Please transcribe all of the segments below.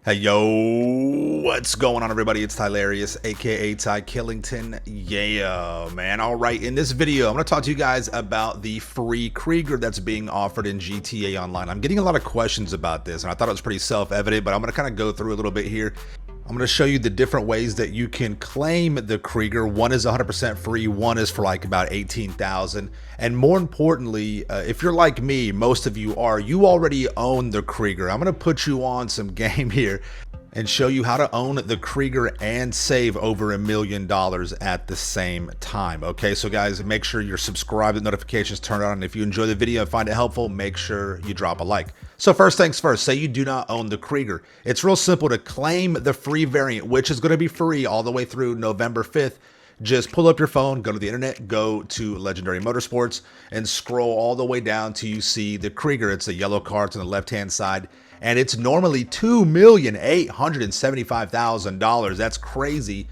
Hey yo, what's going on everybody? It's Tylarious, aka Ty Killington. Yeah, man. Alright, in this video, I'm going to talk to you guys about the free Krieger that's being offered in GTA Online. I'm getting a lot of questions about this, and I thought it was pretty self-evident, but I'm going to kind of go through a little bit here. I'm going to show you the different ways that you can claim the Krieger. One is 100% free, one is for like about 18,000. And more importantly, if you're like me, most of you are, you already own the Krieger. I'm going to put you on some game here and show you how to own the Krieger and save over $1 million at the same time. Okay, so guys, make sure you're subscribed, the notifications turned on, and if you enjoy the video and find it helpful, make sure you drop a like. So first things first, say you do not own the Krieger. It's real simple to claim the free variant, which is going to be free all the way through November 5th. Just pull up your phone, go to the internet, go to Legendary Motorsports, and scroll all the way down till you see the Krieger. It's a yellow card on the left-hand side, and it's normally $2,875,000. That's crazy.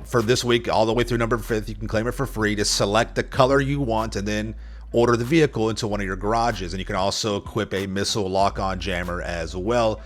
For this week, all the way through November 5th, you can claim it for free. Just select the color you want, and then order the vehicle into one of your garages. And you can also equip a missile lock-on jammer as well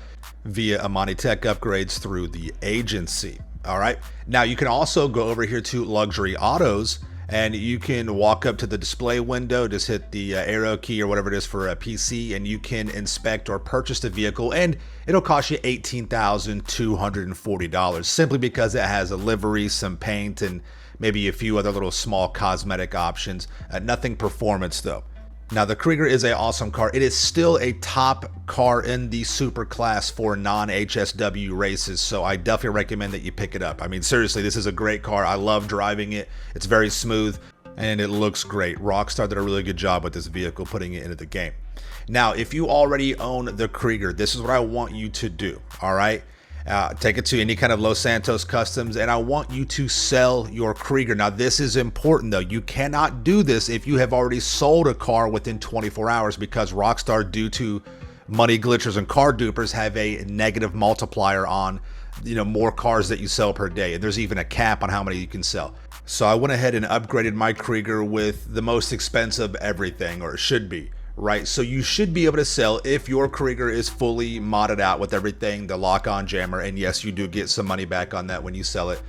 via aMillion Tech upgrades through the agency. All right, now you can also go over here to luxury autos, and you can walk up to the display window, just hit the arrow key or whatever it is for a PC, and you can inspect or purchase the vehicle, and it'll cost you $18,240 simply because it has a livery, some paint, and maybe a few other little small cosmetic options. Nothing performance though. Now the Krieger is an awesome car. It is still a top car in the super class for non-HSW races, so I definitely recommend that you pick it up. I mean, seriously, this is a great car. I love driving it. It's very smooth and it looks great. Rockstar did a really good job with this vehicle, putting it into the game. Now, if you already own the Krieger, this is what I want you to do, all right? Take it to any kind of Los Santos customs, and I want you to sell your Krieger. Now this is important though. You cannot do this if you have already sold a car within 24 hours because Rockstar, due to money glitchers and car dupers, have a negative multiplier on more cars that you sell per day, and there's even a cap on how many you can sell. So I went ahead and upgraded my Krieger with the most expensive everything, or it should be. Right, so you should be able to sell, if your Krieger is fully modded out with everything, the lock-on jammer, and yes, you do get some money back on that when you sell it.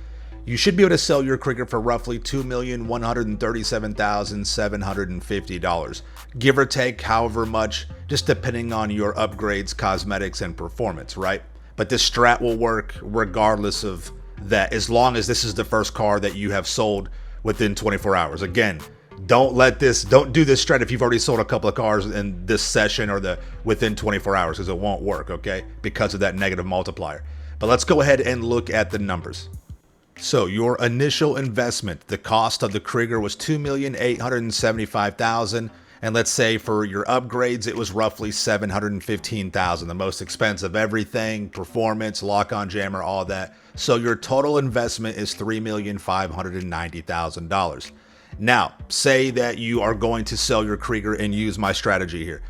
You should be able to sell your Krieger for roughly $2,137,750, give or take however much, just depending on your upgrades, cosmetics, and performance, right? But this strat will work regardless of that, as long as this is the first car that you have sold within 24 hours. Again, don't do this strat if you've already sold a couple of cars in this session or within 24 hours, because it won't work, okay? Because of that negative multiplier. But let's go ahead and look at the numbers. So your initial investment, the cost of the Krieger was $2,875,000, and let's say for your upgrades it was roughly $715,000, the most expensive everything, performance, lock-on jammer, all that. So your total investment is $3,590,000. Now, say that you are going to sell your Krieger and use my strategy here.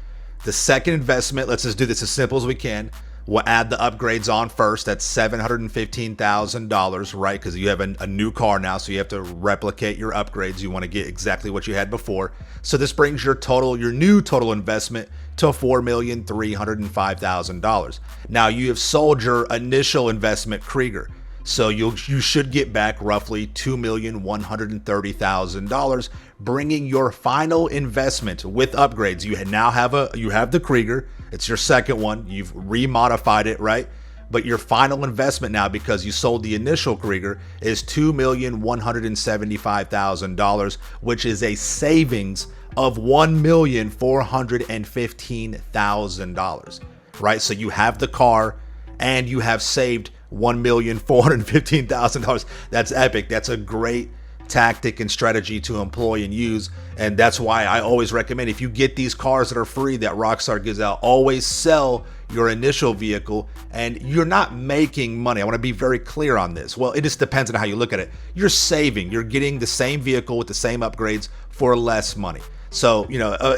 The second investment, let's just do this as simple as we can. We'll add the upgrades on first. That's $715,000, right? Because you have a new car now, so you have to replicate your upgrades. You want to get exactly what you had before. So this brings your new total investment to $4,305,000. Now you have sold your initial investment Krieger. So you should get back roughly $2,130,000, bringing your final investment with upgrades. You now have the Krieger. It's your second one. You've remodified it, right? But your final investment now, because you sold the initial Krieger, is $2,175,000, which is a savings of $1,415,000, right? So you have the car and you have saved $1,415,000. That's epic. That's a great tactic and strategy to employ and use, and that's why I always recommend, if you get these cars that are free that Rockstar gives out, always sell your initial vehicle. And you're not making money. I want to be very clear on this. Well, it just depends on how you look at it. You're saving. You're getting the same vehicle with the same upgrades for less money. So,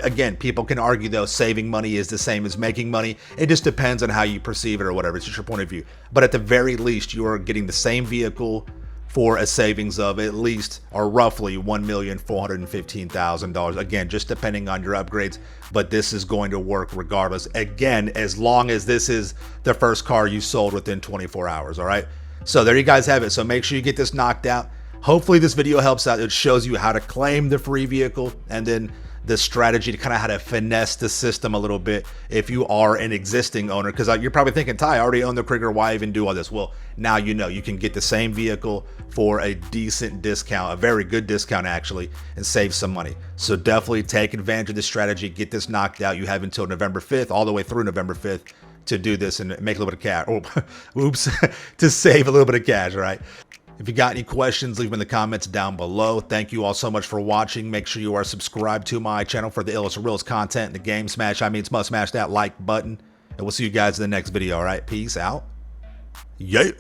again, people can argue though saving money is the same as making money. It just depends on how you perceive it or whatever. It's just your point of view. But at the very least, you are getting the same vehicle for a savings of at least or roughly $1,415,000. Again, just depending on your upgrades, but this is going to work regardless. Again, as long as this is the first car you sold within 24 hours, all right? So there you guys have it. So make sure you get this knocked out. Hopefully this video helps out. It shows you how to claim the free vehicle and then the strategy to kind of how to finesse the system a little bit if you are an existing owner, because you're probably thinking, Ty, I already own the Krieger, why even do all this? Well, now you know you can get the same vehicle for a decent discount, a very good discount actually, and save some money. So definitely take advantage of this strategy, get this knocked out. You have until November 5th, all the way through November 5th to do this and make a little bit of cash. Oh, oops, to save a little bit of cash, right? If you got any questions, leave them in the comments down below. Thank you all so much for watching. Make sure you are subscribed to my channel for the illest and realest content in the game. Smash, must smash that like button. And we'll see you guys in the next video, all right? Peace out. Yeah.